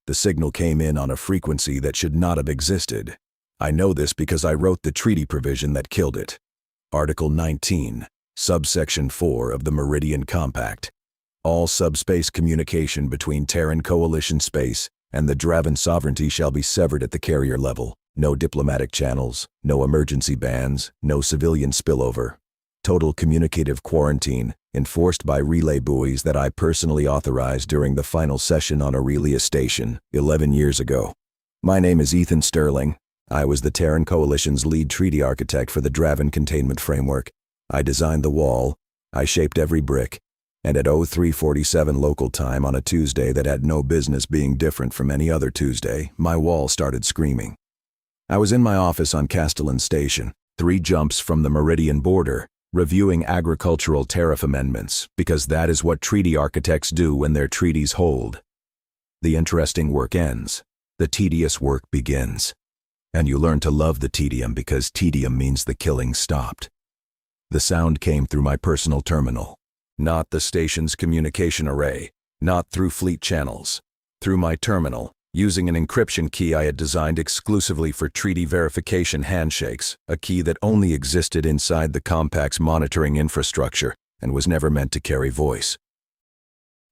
The signal came in on a frequency that should not have existed. I know this because I wrote the treaty provision that killed it. Article 19, Subsection 4 of the Meridian Compact. All subspace communication between Terran Coalition space and the Draven sovereignty shall be severed at the carrier level. No diplomatic channels, no emergency bands, no civilian spillover. Total communicative quarantine, enforced by relay buoys that I personally authorized during the final session on Aurelia Station 11 years ago. My name is Ethan Sterling. I was the Terran Coalition's lead treaty architect for the Draven containment framework. I designed the wall, I shaped every brick, and at 0347 local time on a Tuesday that had no business being different from any other Tuesday, my wall started screaming. I was in my office on Castellan Station, 3 jumps from the Meridian border, reviewing agricultural tariff amendments, because that is what treaty architects do when their treaties hold. The interesting work ends. The tedious work begins. And you learn to love the tedium because tedium means the killing stopped. The sound came through my personal terminal, not the station's communication array, not through fleet channels, through my terminal, using an encryption key I had designed exclusively for treaty verification handshakes, a key that only existed inside the Compact's monitoring infrastructure and was never meant to carry voice.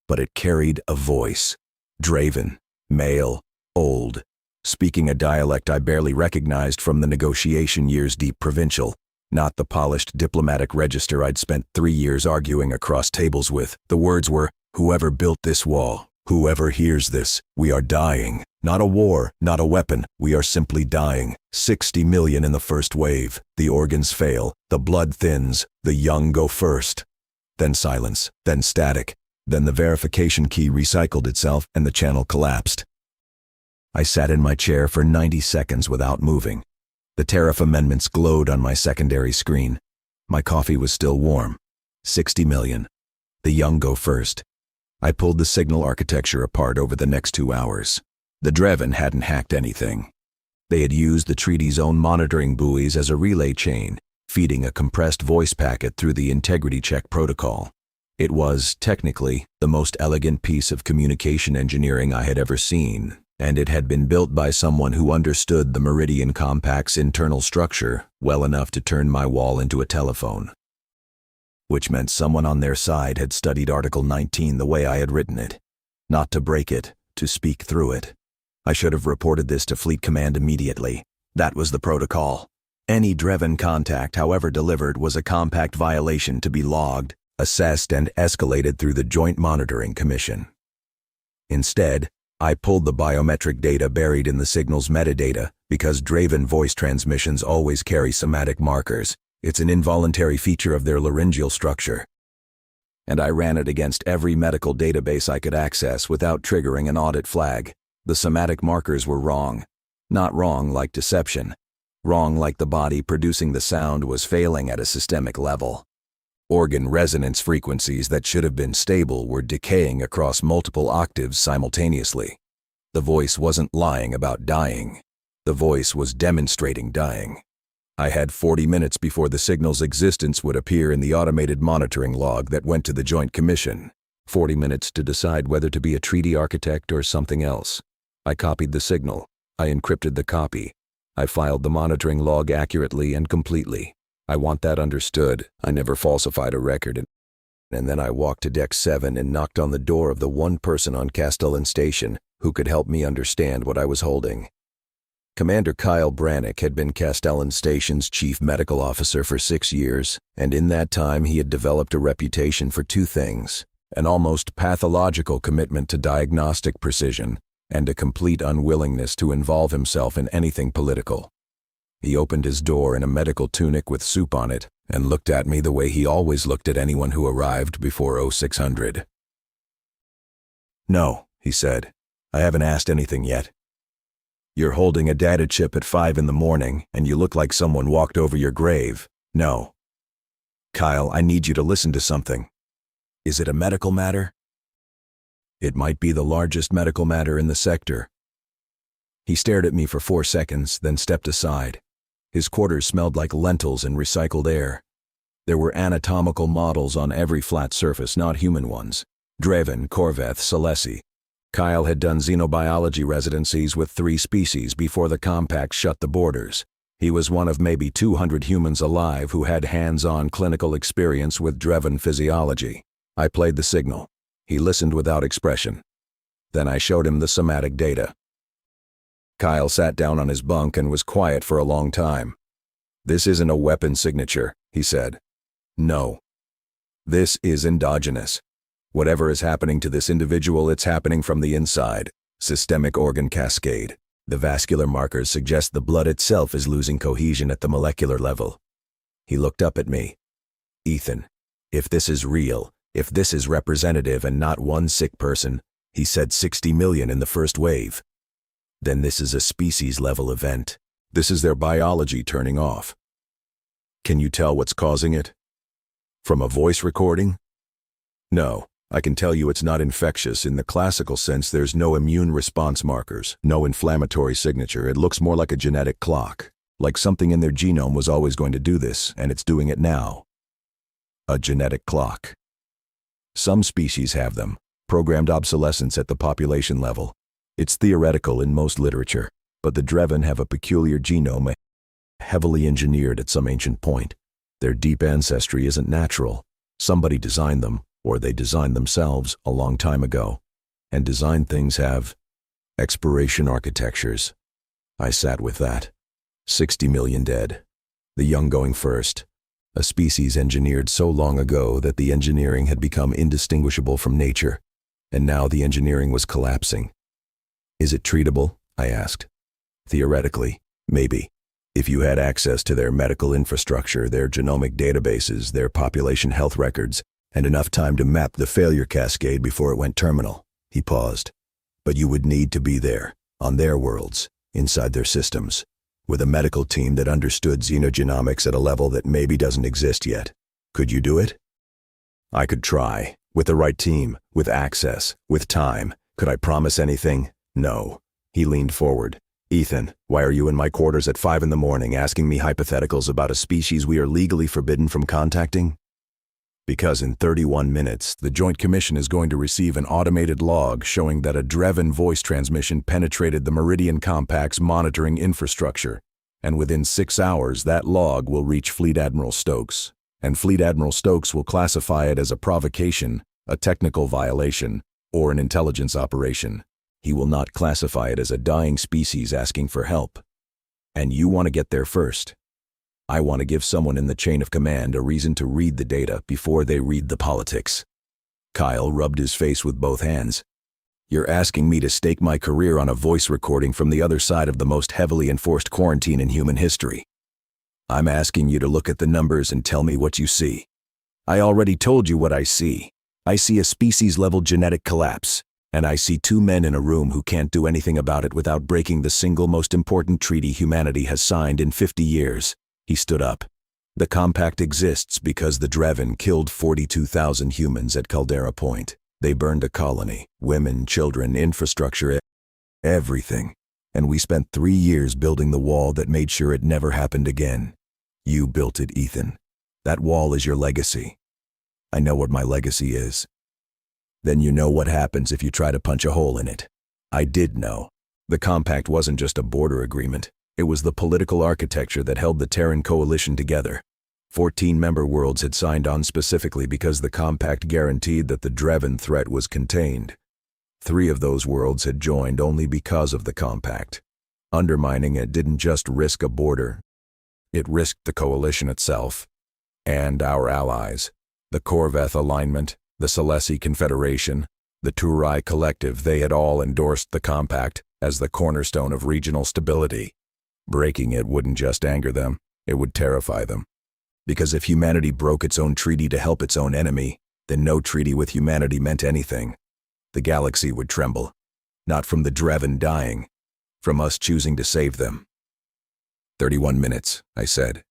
But it carried a voice. Draven, male, old, speaking a dialect I barely recognized from the negotiation years deep provincial, not the polished diplomatic register I'd spent 3 years arguing across tables with. The words were, "Whoever built this wall, whoever hears this, we are dying. Not a war, not a weapon, we are simply dying. 60 million in the first wave. The organs fail, the blood thins, the young go first." Then silence, then static, then the verification key recycled itself and the channel collapsed. I sat in my chair for 90 seconds without moving. The tariff amendments glowed on my secondary screen. My coffee was still warm. 60 million. The young go first. I pulled the signal architecture apart over the next 2 hours. The Draven hadn't hacked anything. They had used the treaty's own monitoring buoys as a relay chain, feeding a compressed voice packet through the integrity check protocol. It was, technically, the most elegant piece of communication engineering I had ever seen, and it had been built by someone who understood the Meridian Compact's internal structure well enough to turn my wall into a telephone. Which meant someone on their side had studied Article 19 the way I had written it. Not to break it, to speak through it. I should have reported this to Fleet Command immediately. That was the protocol. Any Draven contact, however delivered, was a Compact violation to be logged, assessed, and escalated through the Joint Monitoring Commission. Instead, I pulled the biometric data buried in the signal's metadata because Draven voice transmissions always carry somatic markers. It's an involuntary feature of their laryngeal structure. And I ran it against every medical database I could access without triggering an audit flag. The somatic markers were wrong. Not wrong like deception. Wrong like the body producing the sound was failing at a systemic level. Organ resonance frequencies that should have been stable were decaying across multiple octaves simultaneously. The voice wasn't lying about dying. The voice was demonstrating dying. I had 40 minutes before the signal's existence would appear in the automated monitoring log that went to the Joint Commission. 40 minutes to decide whether to be a treaty architect or something else. I copied the signal. I encrypted the copy. I filed the monitoring log accurately and completely. I want that understood. I never falsified a record. And then I walked to Deck 7 and knocked on the door of the one person on Castellan Station who could help me understand what I was holding. Commander Kyle Brannick had been Castellan Station's chief medical officer for 6 years, and in that time he had developed a reputation for 2 things: an almost pathological commitment to diagnostic precision and a complete unwillingness to involve himself in anything political. He opened his door in a medical tunic with soup on it and looked at me the way he always looked at anyone who arrived before 0600. "No," he said, "I haven't asked anything yet. You're holding a data chip at 5 in the morning and you look like someone walked over your grave. No. Kyle, I need you to listen to something. Is it a medical matter? It might be the largest medical matter in the sector." He stared at me for 4 seconds, then stepped aside. His quarters smelled like lentils and recycled air. There were anatomical models on every flat surface, not human ones. Draven, Corveth, Selessi. Kyle had done xenobiology residencies with 3 species before the compact shut the borders. He was one of maybe 200 humans alive who had hands-on clinical experience with Dreven physiology. I played the signal. He listened without expression. Then I showed him the somatic data. Kyle sat down on his bunk and was quiet for a long time. "This isn't a weapon signature," he said. "No. This is endogenous. Whatever is happening to this individual, it's happening from the inside. Systemic organ cascade. The vascular markers suggest the blood itself is losing cohesion at the molecular level." He looked up at me. "Ethan, if this is real, if this is representative and not one sick person," he said 60 million in the first wave, "then this is a species-level event. This is their biology turning off. Can you tell what's causing it? From a voice recording? No. I can tell you it's not infectious. In the classical sense, there's no immune response markers, no inflammatory signature. It looks more like a genetic clock, like something in their genome was always going to do this, and it's doing it now. A genetic clock. Some species have them, programmed obsolescence at the population level. It's theoretical in most literature, but the Dreven have a peculiar genome, heavily engineered at some ancient point. Their deep ancestry isn't natural. Somebody designed them, or they designed themselves a long time ago. And designed things have expiration architectures. I sat with that. 60 million dead. The young going first. A species engineered so long ago that the engineering had become indistinguishable from nature, and now the engineering was collapsing. "Is it treatable?" I asked. "Theoretically, maybe. If you had access to their medical infrastructure, their genomic databases, their population health records, and enough time to map the failure cascade before it went terminal." He paused. "But you would need to be there, on their worlds, inside their systems, with a medical team that understood xenogenomics at a level that maybe doesn't exist yet. Could you do it?" "I could try. With the right team, with access, with time. Could I promise anything? No." He leaned forward. "Ethan, why are you in my quarters at 5 in the morning asking me hypotheticals about a species we are legally forbidden from contacting?" "Because in 31 minutes, the Joint Commission is going to receive an automated log showing that a Dreven voice transmission penetrated the Meridian Compact's monitoring infrastructure, and within 6 hours that log will reach Fleet Admiral Stokes, and Fleet Admiral Stokes will classify it as a provocation, a technical violation, or an intelligence operation. He will not classify it as a dying species asking for help. And you want to get there first. I want to give someone in the chain of command a reason to read the data before they read the politics." Kyle rubbed his face with both hands. "You're asking me to stake my career on a voice recording from the other side of the most heavily enforced quarantine in human history. I'm asking you to look at the numbers and tell me what you see. I already told you what I see. I see a species-level genetic collapse, and I see 2 men in a room who can't do anything about it without breaking the single most important treaty humanity has signed in 50 years. He stood up. "The compact exists because the Dreven killed 42,000 humans at Caldera Point. They burned a colony, women, children, infrastructure, everything. And we spent 3 years building the wall that made sure it never happened again. You built it, Ethan. That wall is your legacy. I know what my legacy is. Then you know what happens if you try to punch a hole in it." I did know. The compact wasn't just a border agreement. It was the political architecture that held the Terran coalition together. 14 member worlds had signed on specifically because the compact guaranteed that the Dreven threat was contained. 3 of those worlds had joined only because of the compact. Undermining it didn't just risk a border. It risked the coalition itself. And our allies. The Corveth Alignment, the Selessi Confederation, the Turai Collective, they had all endorsed the compact as the cornerstone of regional stability. Breaking it wouldn't just anger them, it would terrify them. Because if humanity broke its own treaty to help its own enemy, then no treaty with humanity meant anything. The galaxy would tremble. Not from the Dreven dying, from us choosing to save them. 31 minutes, I said.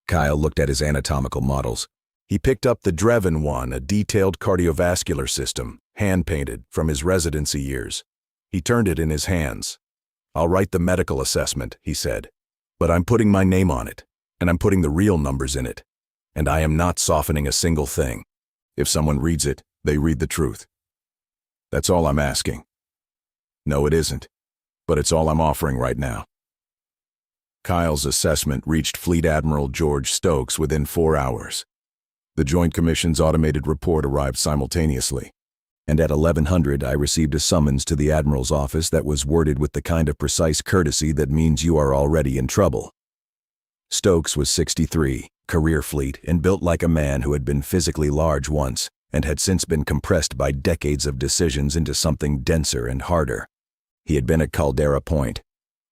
Kyle looked at his anatomical models. He picked up the Dreven one, a detailed cardiovascular system, hand-painted from his residency years. He turned it in his hands. "I'll write the medical assessment," he said, "but I'm putting my name on it, and I'm putting the real numbers in it, and I am not softening a single thing. If someone reads it, they read the truth. That's all I'm asking. No, it isn't. But it's all I'm offering right now. Kyle's assessment reached Fleet Admiral George Stokes within 4 hours. The Joint Commission's automated report arrived simultaneously, and at 1100 I received a summons to the Admiral's office that was worded with the kind of precise courtesy that means you are already in trouble. Stokes was 63, career fleet, and built like a man who had been physically large once and had since been compressed by decades of decisions into something denser and harder. He had been at Caldera Point.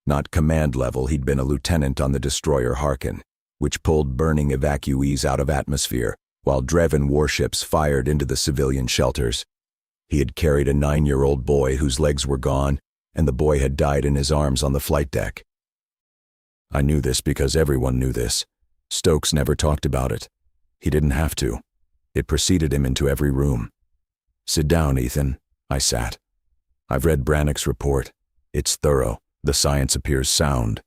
Not command level, he'd been a lieutenant on the destroyer Harkin, which pulled burning evacuees out of atmosphere while Dreven warships fired into the civilian shelters. He had carried a 9-year-old boy whose legs were gone, and the boy had died in his arms on the flight deck. I knew this because everyone knew this. Stokes never talked about it. He didn't have to. It preceded him into every room. Sit down, Ethan. I sat. I've read Brannock's report. It's thorough. The science appears sound.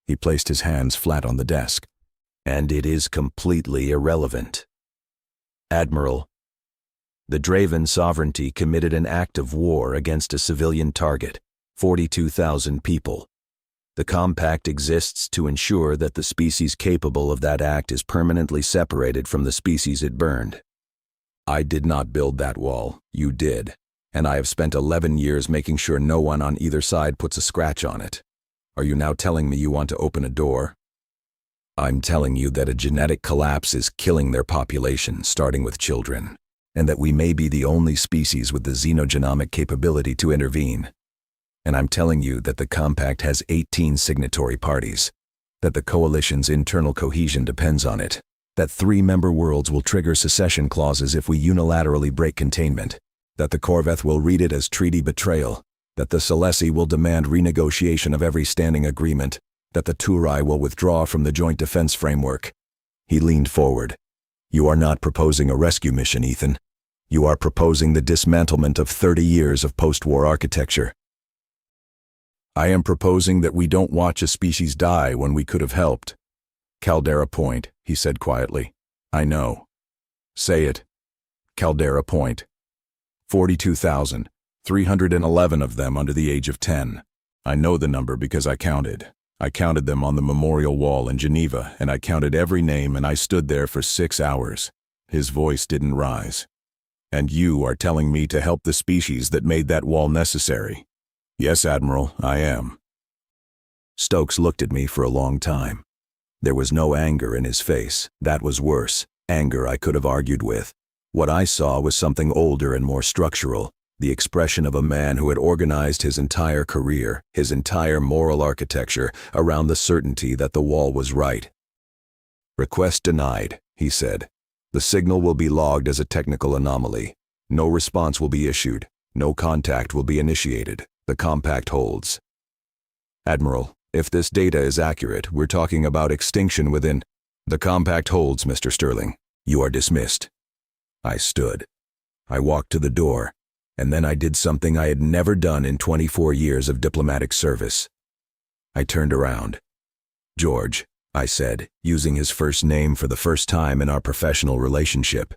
He placed his hands flat on the desk. And it is completely irrelevant. Admiral, the Draven sovereignty committed an act of war against a civilian target, 42,000 people. The compact exists to ensure that the species capable of that act is permanently separated from the species it burned. I did not build that wall, you did, and I have spent 11 years making sure no one on either side puts a scratch on it. Are you now telling me you want to open a door? I'm telling you that a genetic collapse is killing their population, starting with children, and that we may be the only species with the xenogenomic capability to intervene. And I'm telling you that the compact has 18 signatory parties, that the coalition's internal cohesion depends on it, that 3 member worlds will trigger secession clauses if we unilaterally break containment, that the Corveth will read it as treaty betrayal, that the Celesi will demand renegotiation of every standing agreement, that the Turai will withdraw from the Joint Defense Framework. He leaned forward. You are not proposing a rescue mission, Ethan. You are proposing the dismantlement of 30 years of post-war architecture. I am proposing that we don't watch a species die when we could have helped. Caldera Point, he said quietly. I know. Say it. Caldera Point. 42,311 of them under the age of 10. I know the number because I counted. I counted them on the memorial wall in Geneva, and I counted every name, and I stood there for 6 hours. His voice didn't rise. And you are telling me to help the species that made that wall necessary. Yes, Admiral, I am. Stokes looked at me for a long time. There was no anger in his face. That was worse. Anger I could have argued with. What I saw was something older and more structural. The expression of a man who had organized his entire career, his entire moral architecture, around the certainty that the wall was right. Request denied, he said. The signal will be logged as a technical anomaly. No response will be issued. No contact will be initiated. The compact holds. Admiral, if this data is accurate, we're talking about extinction within. The compact holds, Mr. Sterling. You are dismissed. I stood. I walked to the door. And then I did something I had never done in 24 years of diplomatic service. I turned around. George, I said, using his first name for the first time in our professional relationship.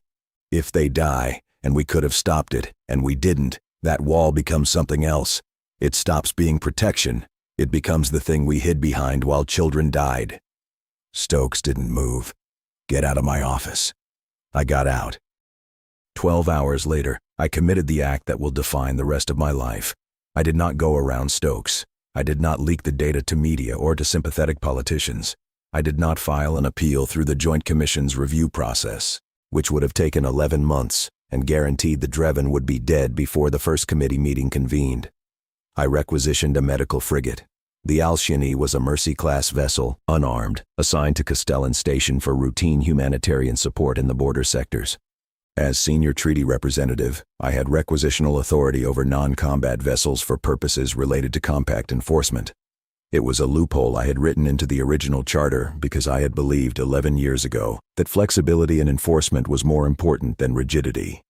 If they die, and we could have stopped it, and we didn't, that wall becomes something else. It stops being protection. It becomes the thing we hid behind while children died. Stokes didn't move. Get out of my office. I got out. 12 hours later, I committed the act that will define the rest of my life. I did not go around Stokes. I did not leak the data to media or to sympathetic politicians. I did not file an appeal through the Joint Commission's review process, which would have taken 11 months and guaranteed the Dreven would be dead before the first committee meeting convened. I requisitioned a medical frigate. The Alcione was a Mercy-class vessel, unarmed, assigned to Castellan Station for routine humanitarian support in the border sectors. As senior treaty representative, I had requisitional authority over non-combat vessels for purposes related to compact enforcement. It was a loophole I had written into the original charter because I had believed 11 years ago that flexibility in enforcement was more important than rigidity.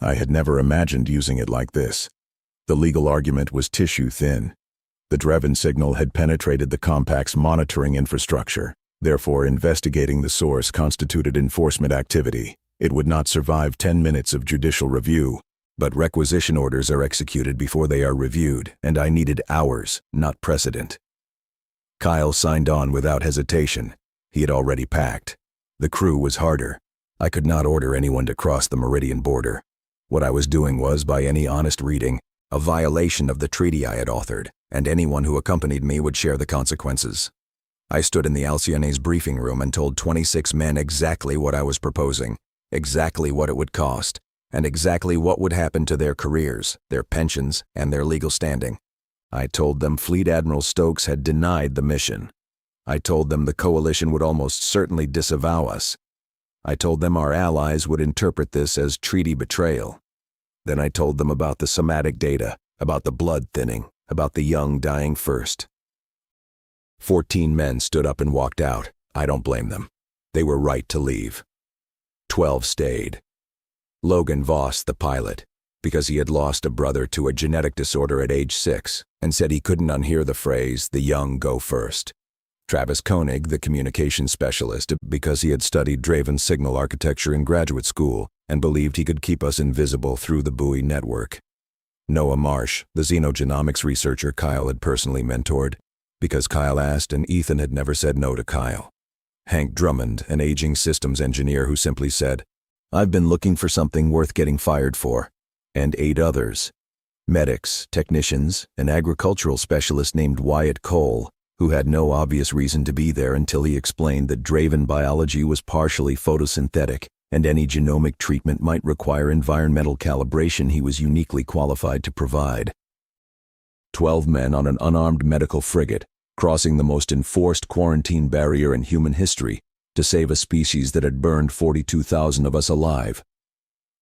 I had never imagined using it like this. The legal argument was tissue thin. The Dreven signal had penetrated the compact's monitoring infrastructure. Therefore, investigating the source constituted enforcement activity. It would not survive 10 minutes of judicial review. But requisition orders are executed before they are reviewed, and I needed hours, not precedent. Kyle signed on without hesitation. He had already packed. The crew was harder. I could not order anyone to cross the Meridian border. What I was doing was, by any honest reading, a violation of the treaty I had authored, and anyone who accompanied me would share the consequences. I stood in the Alcione's briefing room and told 26 men exactly what I was proposing, exactly what it would cost, and exactly what would happen to their careers, their pensions, and their legal standing. I told them Fleet Admiral Stokes had denied the mission. I told them the coalition would almost certainly disavow us. I told them our allies would interpret this as treaty betrayal. Then I told them about the somatic data, about the blood thinning, about the young dying first. 14 men stood up and walked out. I don't blame them. They were right to leave. 12 stayed. Logan Voss, the pilot, because he had lost a brother to a genetic disorder at age 6, and said he couldn't unhear the phrase, "the young go first." Travis Koenig, the communications specialist, because he had studied Draven signal architecture in graduate school and believed he could keep us invisible through the buoy network. Noah Marsh, the xenogenomics researcher Kyle had personally mentored, because Kyle asked and Ethan had never said no to Kyle. Hank Drummond, an aging systems engineer who simply said, "I've been looking for something worth getting fired for," and 8 others. Medics, technicians, an agricultural specialist named Wyatt Cole, who had no obvious reason to be there until he explained that Draven biology was partially photosynthetic, and any genomic treatment might require environmental calibration he was uniquely qualified to provide. 12 men on an unarmed medical frigate, crossing the most enforced quarantine barrier in human history to save a species that had burned 42,000 of us alive.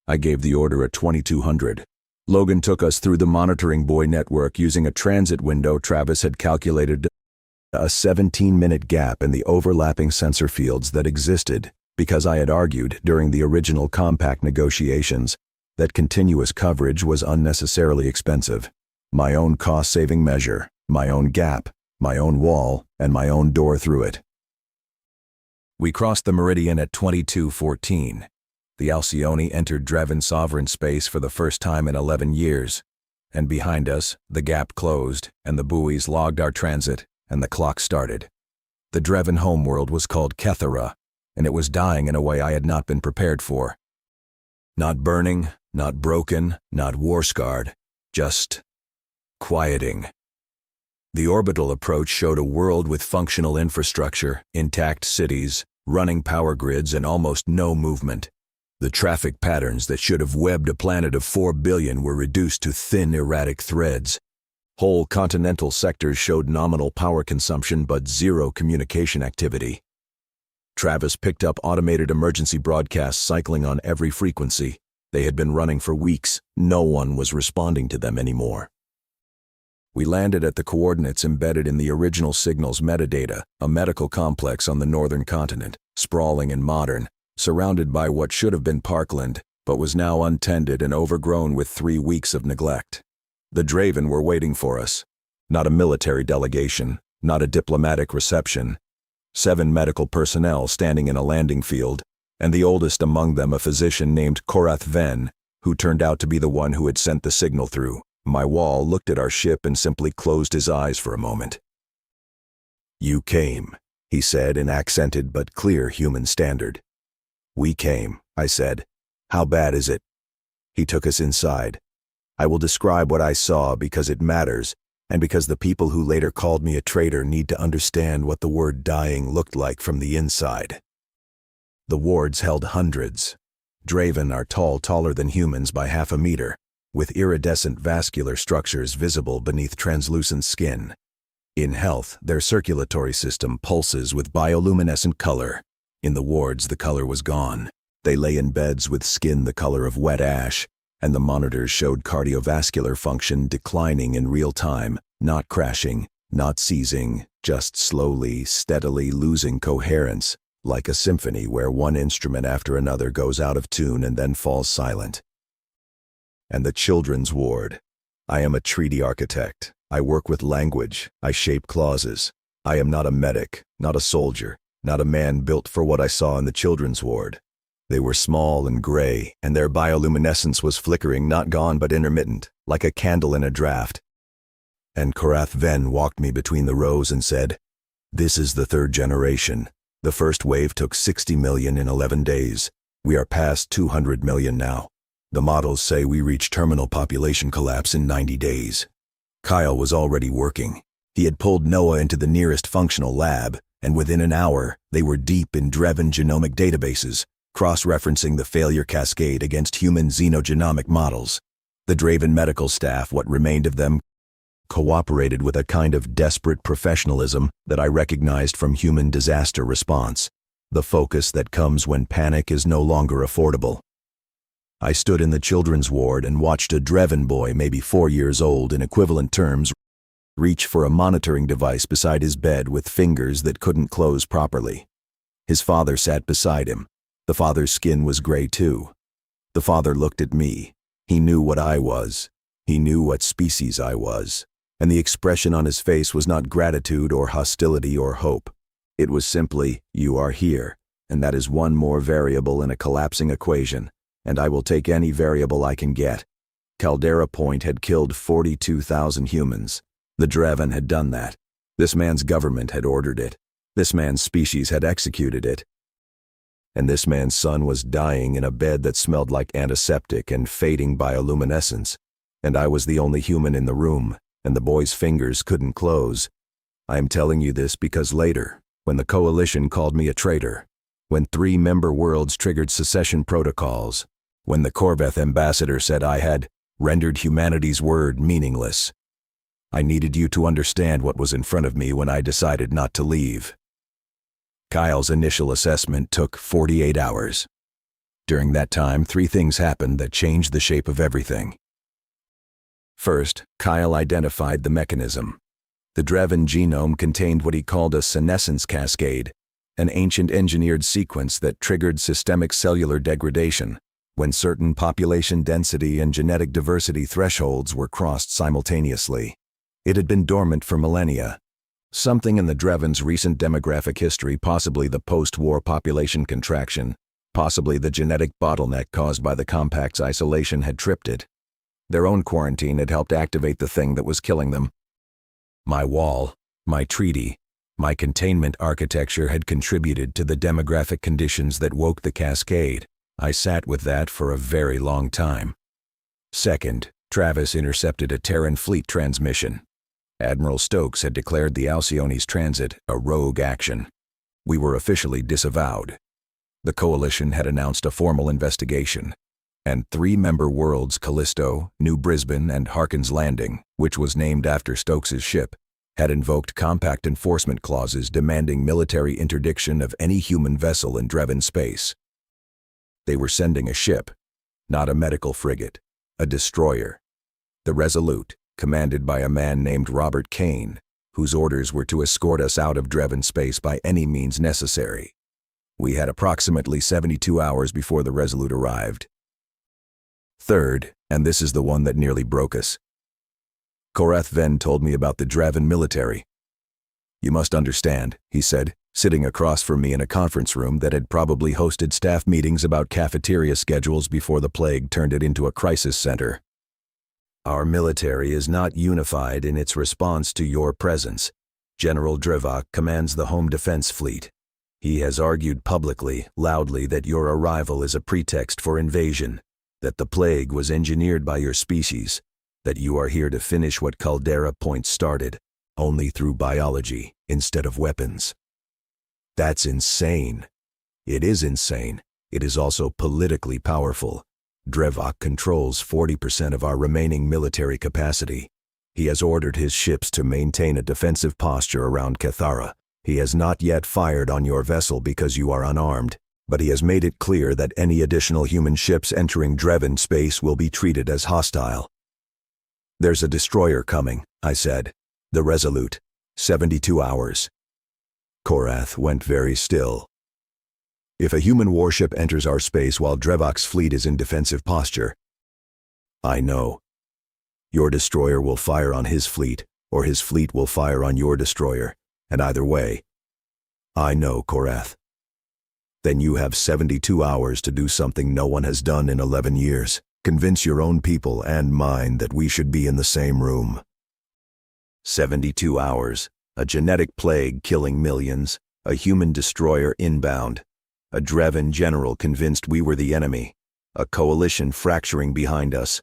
I gave the order at 2200. Logan took us through the monitoring buoy network using a transit window Travis had calculated a 17-minute gap in the overlapping sensor fields that existed, because I had argued during the original compact negotiations that continuous coverage was unnecessarily expensive. My own cost-saving measure, my own gap, my own wall, and my own door through it. We crossed the Meridian at 2214. The Alcyone entered Draven sovereign space for the first time in 11 years, and behind us, the gap closed, and the buoys logged our transit, and the clock started. The Draven homeworld was called Kethara, and it was dying in a way I had not been prepared for. Not burning, not broken, not war-scarred, just quieting. The orbital approach showed a world with functional infrastructure, intact cities, running power grids, and almost no movement. The traffic patterns that should have webbed a planet of 4 billion were reduced to thin, erratic threads. Whole continental sectors showed nominal power consumption but zero communication activity. Travis picked up automated emergency broadcasts cycling on every frequency. They had been running for weeks. No one was responding to them anymore. We landed at the coordinates embedded in the original signal's metadata, a medical complex on the northern continent, sprawling and modern, surrounded by what should have been parkland, but was now untended and overgrown with 3 weeks of neglect. The Draven were waiting for us. Not a military delegation, not a diplomatic reception. 7 medical personnel standing in a landing field, and the oldest among them a physician named Korath Ven, who turned out to be the one who had sent the signal through. My wall looked at our ship and simply closed his eyes for a moment. "You came," he said in accented but clear human standard. "We came," I said. "How bad is it?" He took us inside. I will describe what I saw because it matters, and because the people who later called me a traitor need to understand what the word dying looked like from the inside. The wards held hundreds. Draven are tall, taller than humans by half a meter, with iridescent vascular structures visible beneath translucent skin. In health, their circulatory system pulses with bioluminescent color. In the wards, the color was gone. They lay in beds with skin the color of wet ash, and the monitors showed cardiovascular function declining in real time, not crashing, not seizing, just slowly, steadily losing coherence, like a symphony where one instrument after another goes out of tune and then falls silent. And the children's ward. I am a treaty architect. I work with language. I shape clauses. I am not a medic, not a soldier, not a man built for what I saw in the children's ward. They were small and gray, and their bioluminescence was flickering, not gone but intermittent, like a candle in a draft. And Korath Ven walked me between the rows and said, "This is the third generation. The first wave took 60 million in 11 days. We are past 200 million now. The models say we reach terminal population collapse in 90 days. Kyle was already working. He had pulled Noah into the nearest functional lab, and within an hour, they were deep in Dreven genomic databases, cross-referencing the failure cascade against human xenogenomic models. The Draven medical staff, what remained of them, cooperated with a kind of desperate professionalism that I recognized from human disaster response, the focus that comes when panic is no longer affordable. I stood in the children's ward and watched a Dreven boy, maybe 4 years old in equivalent terms, reach for a monitoring device beside his bed with fingers that couldn't close properly. His father sat beside him. The father's skin was gray too. The father looked at me. He knew what I was. He knew what species I was. And the expression on his face was not gratitude or hostility or hope. It was simply, "You are here, and that is one more variable in a collapsing equation, and I will take any variable I can get." Caldera Point had killed 42,000 humans. The Dreven had done that. This man's government had ordered it. This man's species had executed it. And this man's son was dying in a bed that smelled like antiseptic and fading bioluminescence. And I was the only human in the room, and the boy's fingers couldn't close. I am telling you this because later, when the coalition called me a traitor, when 3 member worlds triggered secession protocols, when the Corveth ambassador said I had rendered humanity's word meaningless, I needed you to understand what was in front of me when I decided not to leave. Kyle's initial assessment took 48 hours. During that time, 3 things happened that changed the shape of everything. First, Kyle identified the mechanism. The Dreven genome contained what he called a senescence cascade, an ancient engineered sequence that triggered systemic cellular degradation when certain population density and genetic diversity thresholds were crossed simultaneously. It had been dormant for millennia. Something in the Dreven's recent demographic history, possibly the post-war population contraction, possibly the genetic bottleneck caused by the compact's isolation, had tripped it. Their own quarantine had helped activate the thing that was killing them. My wall, my treaty, my containment architecture had contributed to the demographic conditions that woke the cascade. I sat with that for a very long time. Second, Travis intercepted a Terran fleet transmission. Admiral Stokes had declared the Alcyone's transit a rogue action. We were officially disavowed. The coalition had announced a formal investigation, and 3 member worlds, Callisto, New Brisbane, and Harkin's Landing, which was named after Stokes's ship, had invoked compact enforcement clauses demanding military interdiction of any human vessel in Dreven space. They were sending a ship, not a medical frigate, a destroyer. The Resolute, commanded by a man named Robert Kane, whose orders were to escort us out of Dreven space by any means necessary. We had approximately 72 hours before the Resolute arrived. Third, and this is the one that nearly broke us, Korath Ven told me about the Dreven military. "You must understand," he said, sitting across from me in a conference room that had probably hosted staff meetings about cafeteria schedules before the plague turned it into a crisis center. "Our military is not unified in its response to your presence. General Drivok commands the Home Defense Fleet. He has argued publicly, loudly, that your arrival is a pretext for invasion, that the plague was engineered by your species, that you are here to finish what Caldera Point started, only through biology instead of weapons. That's insane. It is insane. It is also politically powerful. Drevok controls 40% of our remaining military capacity. He has ordered his ships to maintain a defensive posture around Kethara. He has not yet fired on your vessel because you are unarmed, but he has made it clear that any additional human ships entering Dreven space will be treated as hostile." "There's a destroyer coming," I said. "The Resolute. 72 hours. Korath went very still. "If a human warship enters our space while Drevok's fleet is in defensive posture, I know. Your destroyer will fire on his fleet, or his fleet will fire on your destroyer, and either way, I know, Korath. Then you have 72 hours to do something no one has done in 11 years. Convince your own people and mine that we should be in the same room. 72 hours. A genetic plague killing millions. A human destroyer inbound. A Dreven general convinced we were the enemy. A coalition fracturing behind us.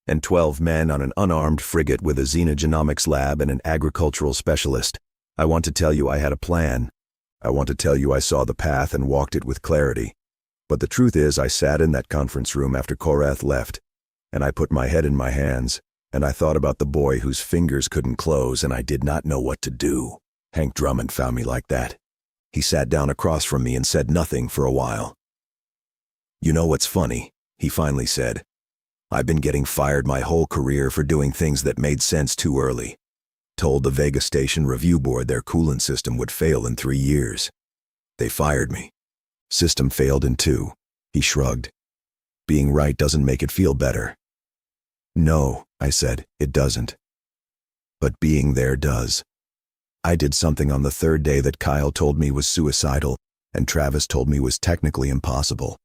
And 12 men on an unarmed frigate with a xenogenomics lab and an agricultural specialist. I want to tell you I had a plan. I want to tell you I saw the path and walked it with clarity. But the truth is I sat in that conference room after Korath left, and I put my head in my hands, and I thought about the boy whose fingers couldn't close and I did not know what to do. Hank Drummond found me like that. He sat down across from me and said nothing for a while. You know what's funny? He finally said. I've been getting fired my whole career for doing things that made sense too early. Told the Vega Station Review Board their coolant system would fail in 3 years. They fired me. System failed in 2. He shrugged. Being right doesn't make it feel better. No, I said, it doesn't. But being there does. I did something on the 3rd day that Kyle told me was suicidal, and Travis told me was technically impossible.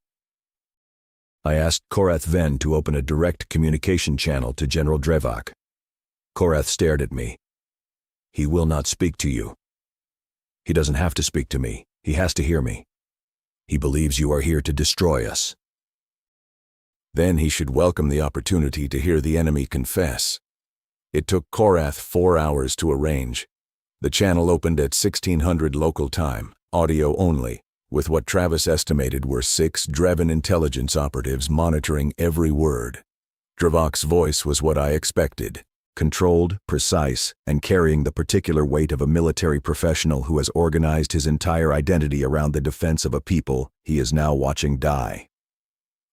I asked Korath Ven to open a direct communication channel to General Drevak. Korath stared at me. He will not speak to you. He doesn't have to speak to me. He has to hear me. He believes you are here to destroy us. Then he should welcome the opportunity to hear the enemy confess. It took Korath 4 hours to arrange. The channel opened at 1600 local time, audio only, with what Travis estimated were 6 Dreven intelligence operatives monitoring every word. Drevak's voice was what I expected. Controlled, precise, and carrying the particular weight of a military professional who has organized his entire identity around the defense of a people he is now watching die.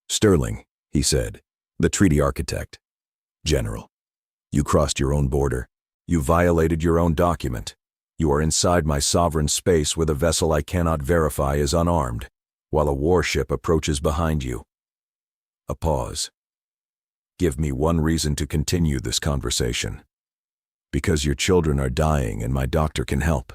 Sterling, he said, the treaty architect. General, you crossed your own border. You violated your own document. You are inside my sovereign space with a vessel I cannot verify is unarmed, while a warship approaches behind you. A pause. Give me one reason to continue this conversation. Because your children are dying and my doctor can help.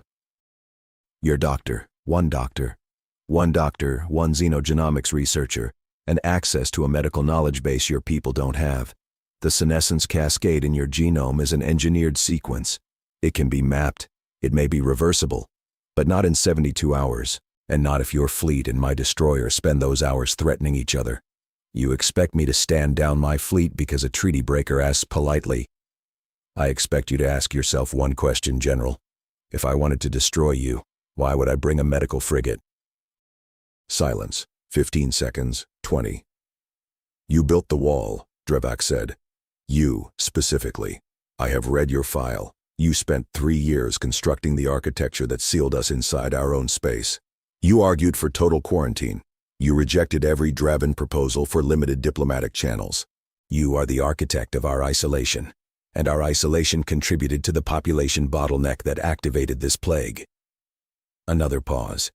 Your doctor, one xenogenomics researcher, and access to a medical knowledge base your people don't have. The senescence cascade in your genome is an engineered sequence. It can be mapped, it may be reversible, but not in 72 hours, and not if your fleet and my destroyer spend those hours threatening each other. You expect me to stand down my fleet because a treaty breaker asks politely. I expect you to ask yourself one question, General. If I wanted to destroy you, why would I bring a medical frigate? Silence. 15 seconds. 20. You built the wall, Drevak said. You, specifically. I have read your file. You spent 3 years constructing the architecture that sealed us inside our own space. You argued for total quarantine. You rejected every Draven proposal for limited diplomatic channels. You are the architect of our isolation, and our isolation contributed to the population bottleneck that activated this plague. Another pause.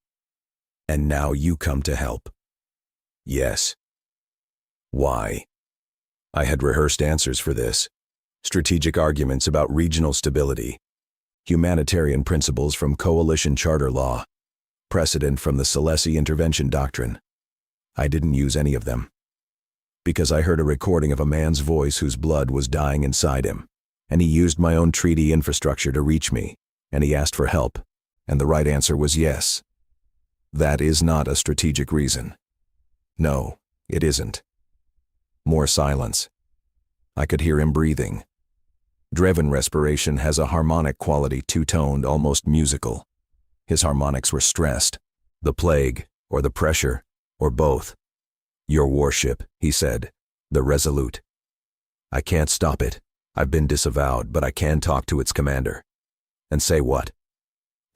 And now you come to help. Yes. Why? I had rehearsed answers for this. Strategic arguments about regional stability, humanitarian principles from coalition charter law, precedent from the Celesi intervention doctrine. I didn't use any of them. Because I heard a recording of a man's voice whose blood was dying inside him, and he used my own treaty infrastructure to reach me, and he asked for help, and the right answer was yes. That is not a strategic reason. No, it isn't. More silence. I could hear him breathing. Dreven respiration has a harmonic quality, two-toned, almost musical. His harmonics were stressed. The plague, or the pressure, or both. Your warship, he said. The Resolute. I can't stop it. I've been disavowed, but I can talk to its commander. And say what?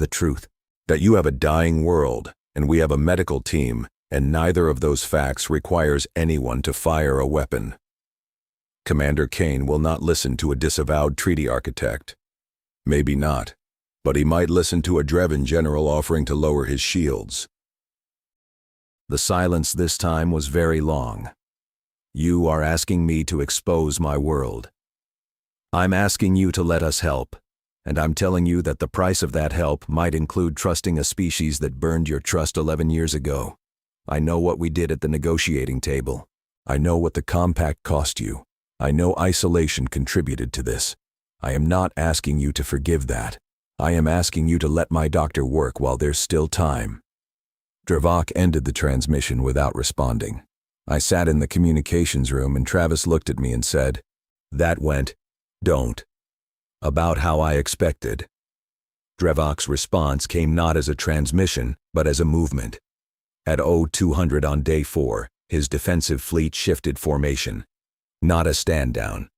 The truth. That you have a dying world, and we have a medical team, and neither of those facts requires anyone to fire a weapon. Commander Kane will not listen to a disavowed treaty architect. Maybe not, but he might listen to a Dreven general offering to lower his shields. The silence this time was very long. You are asking me to expose my world. I'm asking you to let us help, and I'm telling you that the price of that help might include trusting a species that burned your trust 11 years ago. I know what we did at the negotiating table. I know what the compact cost you. I know isolation contributed to this. I am not asking you to forgive that. I am asking you to let my doctor work while there's still time." Dravok ended the transmission without responding. I sat in the communications room and Travis looked at me and said, "That went, don't. About how I expected." Dravok's response came not as a transmission, but as a movement. At 0200 on day 4, his defensive fleet shifted formation. Not a stand-down.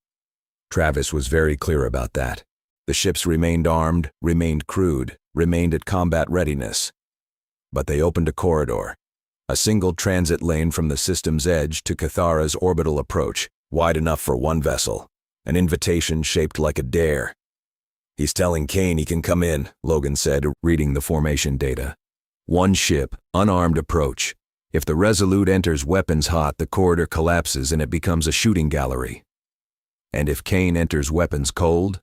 Travis was very clear about that. The ships remained armed, remained crewed, remained at combat readiness. But they opened a corridor. A single transit lane from the system's edge to Kethara's orbital approach, wide enough for one vessel. An invitation shaped like a dare. "He's telling Kane he can come in," Logan said, reading the formation data. "One ship, unarmed approach. If the Resolute enters weapons hot, the corridor collapses and it becomes a shooting gallery. And if Kane enters weapons cold,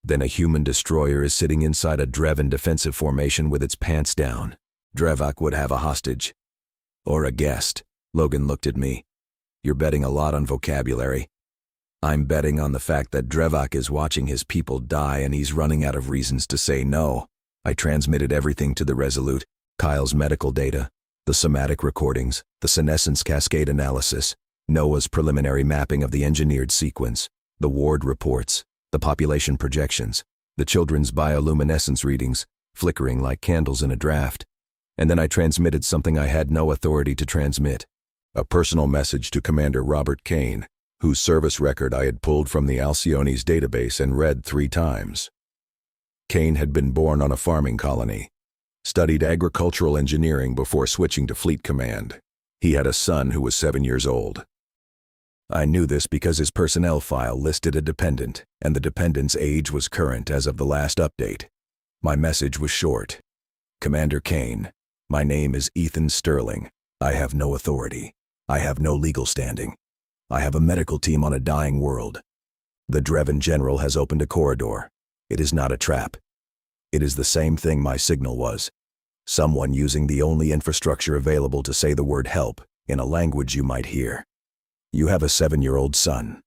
then a human destroyer is sitting inside a Drevan defensive formation with its pants down. Dravok would have a hostage. Or a guest." Logan looked at me. "You're betting a lot on vocabulary." "I'm betting on the fact that Dravok is watching his people die and he's running out of reasons to say no." I transmitted everything to the Resolute: Kyle's medical data, the somatic recordings, the senescence cascade analysis, Noah's preliminary mapping of the engineered sequence, the ward reports, the population projections, the children's bioluminescence readings, flickering like candles in a draft. And then I transmitted something I had no authority to transmit: a personal message to Commander Robert Kane, whose service record I had pulled from the Alcione's database and read 3 times. Kane had been born on a farming colony, studied agricultural engineering before switching to fleet command. He had a son who was 7 years old. I knew this because his personnel file listed a dependent, and the dependent's age was current as of the last update. My message was short. "Commander Kane, my name is Ethan Sterling. I have no authority. I have no legal standing. I have a medical team on a dying world. The Drevan General has opened a corridor. It is not a trap. It is the same thing my signal was. Someone using the only infrastructure available to say the word help in a language you might hear. You have a 7-year-old son.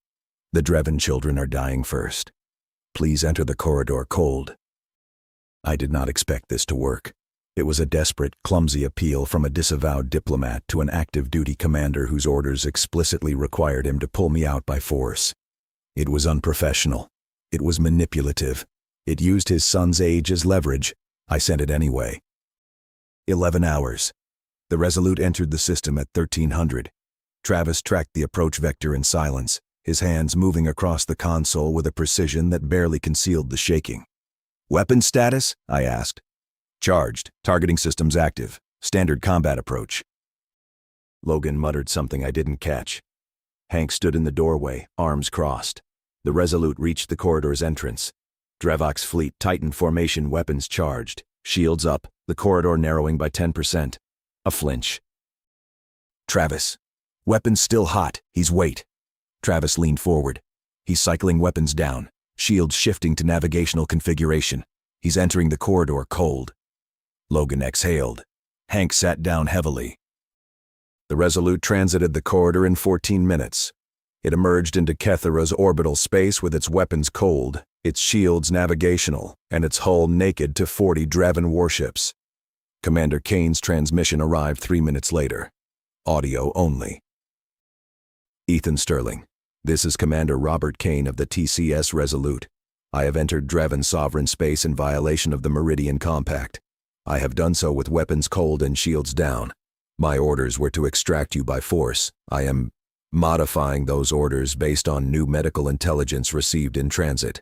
The Drevan children are dying first. Please enter the corridor cold." I did not expect this to work. It was a desperate, clumsy appeal from a disavowed diplomat to an active duty commander whose orders explicitly required him to pull me out by force. It was unprofessional. It was manipulative. It used his son's age as leverage. I sent it anyway. 11 hours. The Resolute entered the system at 1300. Travis tracked the approach vector in silence, his hands moving across the console with a precision that barely concealed the shaking. "Weapon status?" I asked. "Charged. Targeting systems active. Standard combat approach." Logan muttered something I didn't catch. Hank stood in the doorway, arms crossed. The Resolute reached the corridor's entrance. Dravok's fleet tightened formation, weapons charged, shields up, the corridor narrowing by 10%. A flinch. "Travis. Weapons still hot. He's wait." Travis leaned forward. He's cycling weapons down, shields shifting to navigational configuration. He's entering the corridor cold. Logan exhaled. Hank sat down heavily. The Resolute transited the corridor in 14 minutes. It emerged into Kethara's orbital space with its weapons cold, its shields navigational, and its hull naked to 40 Drevan warships. Commander Kane's transmission arrived 3 minutes later. Audio only. "Ethan Sterling, this is Commander Robert Kane of the TCS Resolute. I have entered Drevan sovereign space in violation of the Meridian Compact. I have done so with weapons cold and shields down. My orders were to extract you by force. I am modifying those orders based on new medical intelligence received in transit."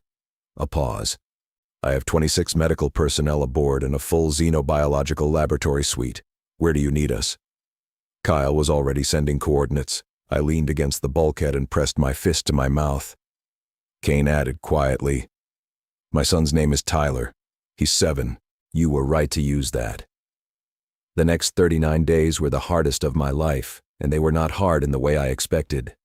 A pause. "I have 26 medical personnel aboard and a full xenobiological laboratory suite. Where do you need us?" Kyle was already sending coordinates. I leaned against the bulkhead and pressed my fist to my mouth. Kane added quietly, "My son's name is Tyler. He's 7. You were right to use that." The next 39 days were the hardest of my life, and they were not hard in the way I expected.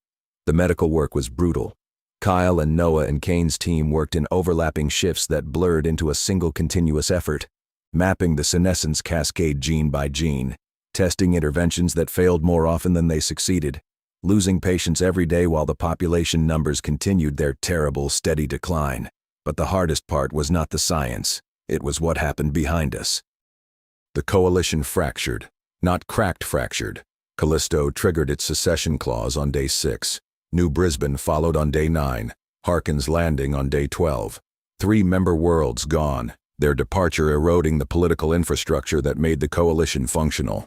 The medical work was brutal. Kyle and Noah and Kane's team worked in overlapping shifts that blurred into a single continuous effort, mapping the senescence cascade gene by gene, testing interventions that failed more often than they succeeded, losing patients every day while the population numbers continued their terrible, steady decline. But the hardest part was not the science, it was what happened behind us. The coalition fractured, not cracked fractured. Callisto triggered its secession clause on day 6. New Brisbane followed on day 9. Harkin's Landing on day 12. 3 member worlds gone, their departure eroding the political infrastructure that made the coalition functional.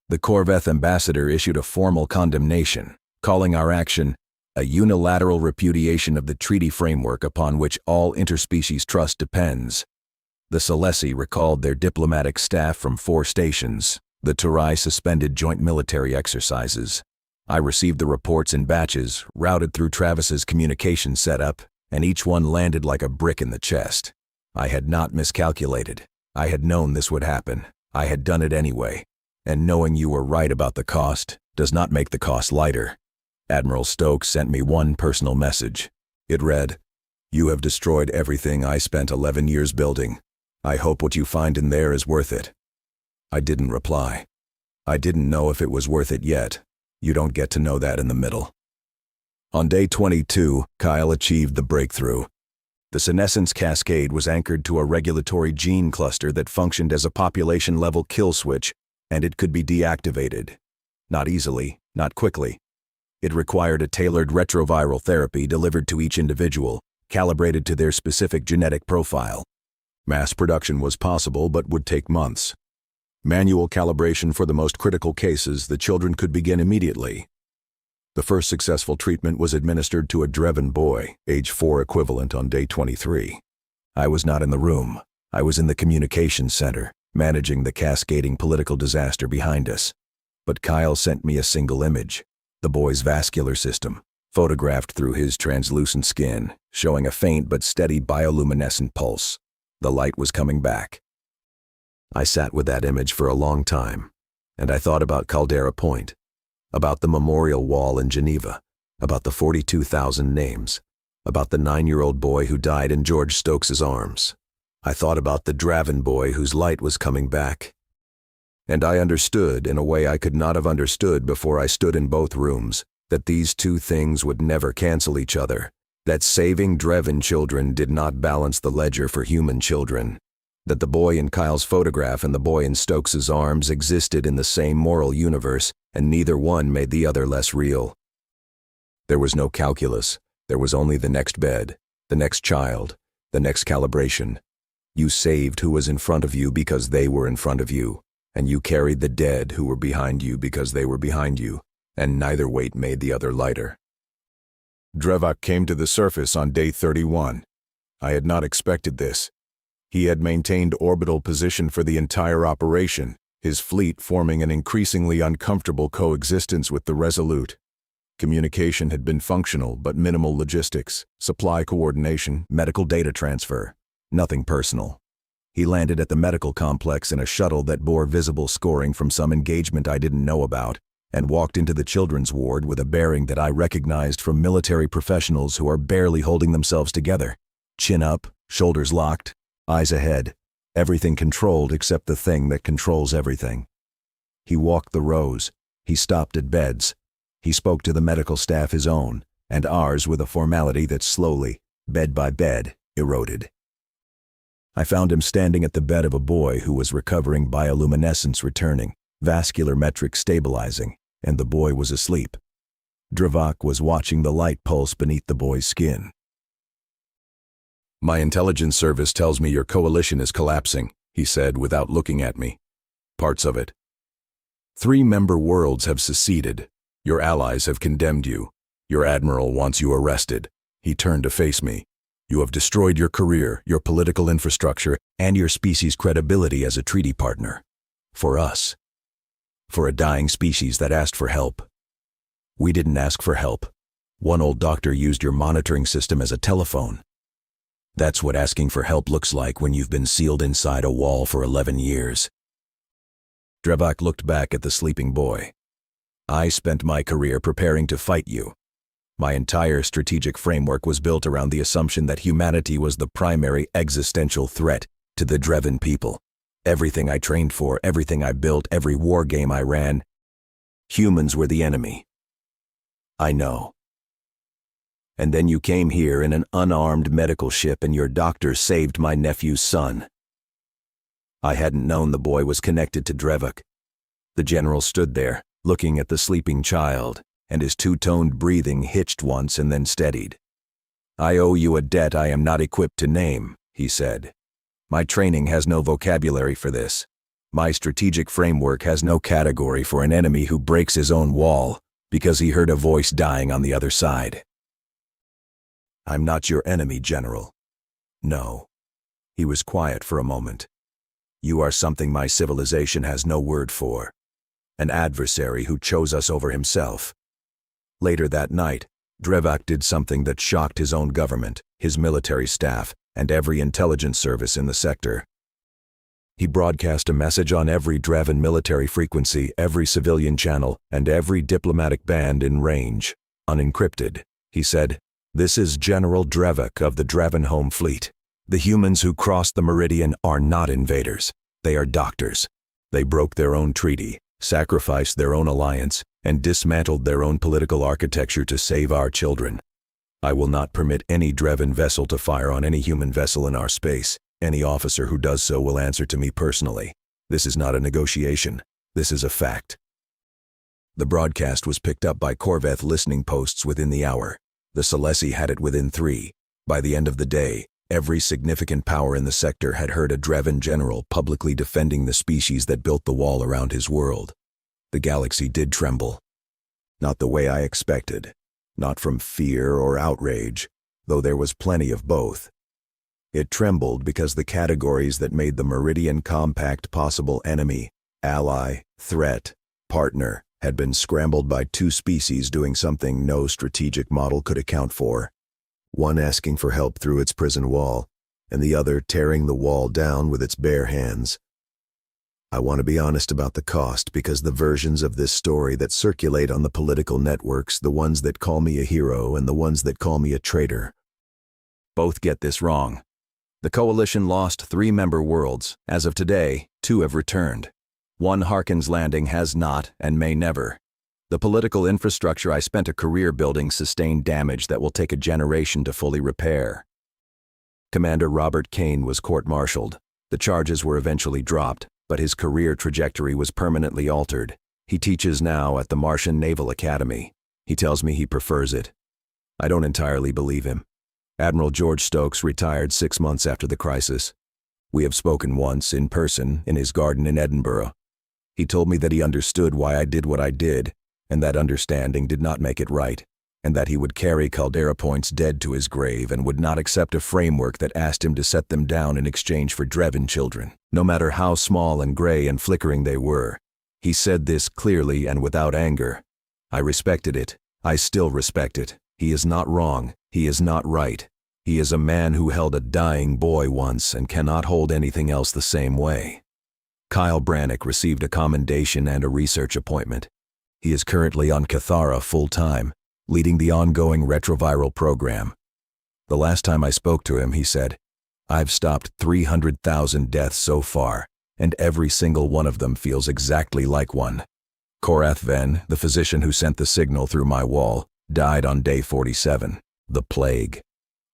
The Corvette ambassador issued a formal condemnation, calling our action a unilateral repudiation of the treaty framework upon which all interspecies trust depends. The Celesi recalled their diplomatic staff from 4 stations. The Turai suspended joint military exercises. I received the reports in batches, routed through Travis's communication setup, and each one landed like a brick in the chest. I had not miscalculated. I had known this would happen. I had done it anyway. And knowing you were right about the cost does not make the cost lighter. Admiral Stokes sent me one personal message. It read, "You have destroyed everything I spent 11 years building. I hope what you find in there is worth it." I didn't reply. I didn't know if it was worth it yet. You don't get to know that in the middle. On day 22, Kyle achieved the breakthrough. The senescence cascade was anchored to a regulatory gene cluster that functioned as a population-level kill switch, and it could be deactivated. Not easily, not quickly. It required a tailored retroviral therapy delivered to each individual, calibrated to their specific genetic profile. Mass production was possible but would take months. Manual calibration for the most critical cases the children could begin immediately. The first successful treatment was administered to a Dreven boy, age 4 equivalent, on day 23. I was not in the room. I was in the communications center, managing the cascading political disaster behind us. But Kyle sent me a single image, the boy's vascular system, photographed through his translucent skin, showing a faint but steady bioluminescent pulse. The light was coming back. I sat with that image for a long time, and I thought about Caldera Point, about the memorial wall in Geneva, about the 42,000 names, about the 9-year-old boy who died in George Stokes's arms. I thought about the Draven boy whose light was coming back. And I understood, in a way I could not have understood before I stood in both rooms, that these two things would never cancel each other, that saving Dreven children did not balance the ledger for human children, that the boy in Kyle's photograph and the boy in Stokes's arms existed in the same moral universe, and neither one made the other less real. There was no calculus. There was only the next bed, the next child, the next calibration. You saved who was in front of you because they were in front of you, and you carried the dead who were behind you because they were behind you, and neither weight made the other lighter. Drevak came to the surface on day 31. I had not expected this. He had maintained orbital position for the entire operation, his fleet forming an increasingly uncomfortable coexistence with the Resolute. Communication had been functional but minimal logistics, supply coordination, medical data transfer. Nothing personal. He landed at the medical complex in a shuttle that bore visible scoring from some engagement I didn't know about, and walked into the children's ward with a bearing that I recognized from military professionals who are barely holding themselves together. Chin up, shoulders locked, eyes ahead, everything controlled except the thing that controls everything. He walked the rows. He stopped at beds. He spoke to the medical staff his own, and ours with a formality that slowly, bed by bed, eroded. I found him standing at the bed of a boy who was recovering bioluminescence returning, vascular metrics stabilizing, and the boy was asleep. Drevak was watching the light pulse beneath the boy's skin. "My intelligence service tells me your coalition is collapsing," he said without looking at me. "Parts of it. 3 member worlds have seceded. Your allies have condemned you. Your admiral wants you arrested." He turned to face me. "You have destroyed your career, your political infrastructure, and your species' credibility as a treaty partner. For us. For a dying species that asked for help. We didn't ask for help. One old doctor used your monitoring system as a telephone. That's what asking for help looks like when you've been sealed inside a wall for 11 years. Drevak looked back at the sleeping boy. "I spent my career preparing to fight you. My entire strategic framework was built around the assumption that humanity was the primary existential threat to the Dreven people. Everything I trained for, everything I built, every war game I ran, humans were the enemy. I know. And then you came here in an unarmed medical ship and your doctor saved my nephew's son. I hadn't known the boy was connected to Drevuk. The general stood there, looking at the sleeping child, and his two-toned breathing hitched once and then steadied. I owe you a debt I am not equipped to name, he said. My training has no vocabulary for this. My strategic framework has no category for an enemy who breaks his own wall because he heard a voice dying on the other side. I'm not your enemy, General. No. He was quiet for a moment. You are something my civilization has no word for. An adversary who chose us over himself. Later that night, Drevuk did something that shocked his own government, his military staff, and every intelligence service in the sector. He broadcast a message on every Draven military frequency, every civilian channel, and every diplomatic band in range, unencrypted. He said, "This is General Drevuk of the Draven Home Fleet. The humans who crossed the Meridian are not invaders. They are doctors. They broke their own treaty, sacrificed their own alliance, and dismantled their own political architecture to save our children. I will not permit any Draven vessel to fire on any human vessel in our space. Any officer who does so will answer to me personally. This is not a negotiation. This is a fact." The broadcast was picked up by Corveth listening posts within the hour. The Celesi had it within 3. By the end of the day, every significant power in the sector had heard a Draven general publicly defending the species that built the wall around his world. The galaxy did tremble. Not the way I expected. Not from fear or outrage, though there was plenty of both. It trembled because the categories that made the Meridian Compact possible enemy, ally, threat, partner had been scrambled by 2 species doing something no strategic model could account for. One asking for help through its prison wall, and the other tearing the wall down with its bare hands. I want to be honest about the cost because the versions of this story that circulate on the political networks, the ones that call me a hero and the ones that call me a traitor, both get this wrong. The Coalition lost 3 member worlds. As of today, 2 have returned. 1 Harkin's Landing has not and may never. The political infrastructure I spent a career building sustained damage that will take a generation to fully repair. Commander Robert Kane was court-martialed. The charges were eventually dropped, but his career trajectory was permanently altered. He teaches now at the Martian Naval Academy. He tells me he prefers it. I don't entirely believe him. Admiral George Stokes retired 6 months after the crisis. We have spoken once, in person, in his garden in Edinburgh. He told me that he understood why I did what I did, and that understanding did not make it right, and that he would carry Caldera Point's dead to his grave and would not accept a framework that asked him to set them down in exchange for Draven children, no matter how small and gray and flickering they were. He said this clearly and without anger. I respected it. I still respect it. He is not wrong. He is not right. He is a man who held a dying boy once and cannot hold anything else the same way. Kyle Brannick received a commendation and a research appointment. He is currently on Kethara full-time, leading the ongoing retroviral program. The last time I spoke to him, he said, "I've stopped 300,000 deaths so far, and every single one of them feels exactly like one. Korath Ven, the physician who sent the signal through my wall, died on day 47, the plague.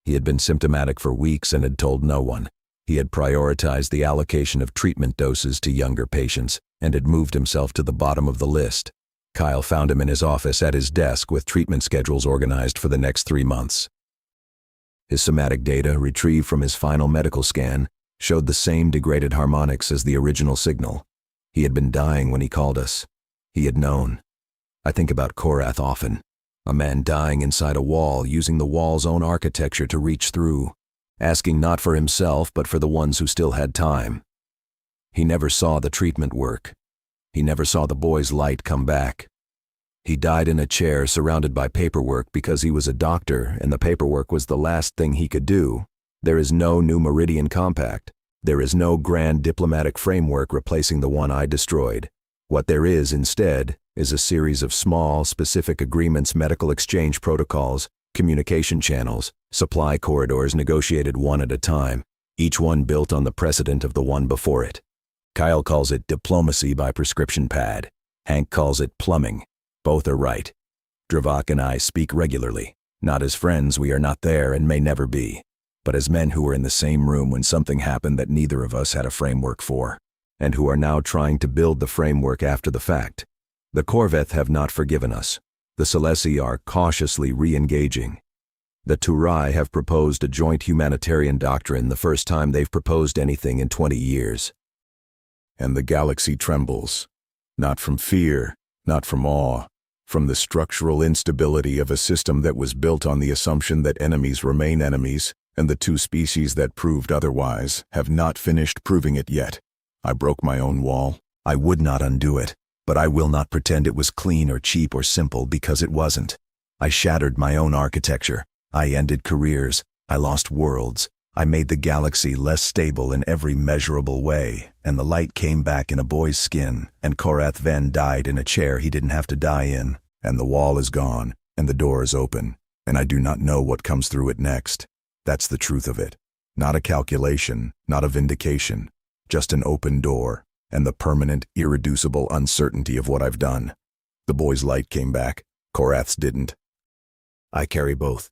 He had been symptomatic for weeks and had told no one. He had prioritized the allocation of treatment doses to younger patients and had moved himself to the bottom of the list. Kyle found him in his office at his desk with treatment schedules organized for the next 3 months. His somatic data, retrieved from his final medical scan, showed the same degraded harmonics as the original signal. He had been dying when he called us. He had known. I think about Korath often. A man dying inside a wall, using the wall's own architecture to reach through, asking not for himself but for the ones who still had time. He never saw the treatment work. He never saw the boy's light come back. He died in a chair surrounded by paperwork because he was a doctor and the paperwork was the last thing he could do. There is no new Meridian Compact. There is no grand diplomatic framework replacing the one I destroyed. What there is, instead, is a series of small, specific agreements, medical exchange protocols, communication channels, supply corridors negotiated one at a time, each one built on the precedent of the one before it. Kyle calls it diplomacy by prescription pad. Hank calls it plumbing. Both are right. Dravak and I speak regularly. Not as friends, we are not there and may never be, but as men who were in the same room when something happened that neither of us had a framework for, and who are now trying to build the framework after the fact. The Corveth have not forgiven us. The Celessi are cautiously re-engaging. The Turai have proposed a joint humanitarian doctrine the first time they've proposed anything in 20 years. And the galaxy trembles. Not from fear, not from awe, from the structural instability of a system that was built on the assumption that enemies remain enemies, and the two species that proved otherwise have not finished proving it yet. I broke my own wall. I would not undo it, but I will not pretend it was clean or cheap or simple because it wasn't. I shattered my own architecture. I ended careers. I lost worlds. I made the galaxy less stable in every measurable way, and the light came back in a boy's skin, and Korath Ven died in a chair he didn't have to die in, and the wall is gone, and the door is open, and I do not know what comes through it next. That's the truth of it. Not a calculation, not a vindication, just an open door, and the permanent, irreducible uncertainty of what I've done. The boy's light came back. Korath's didn't. I carry both.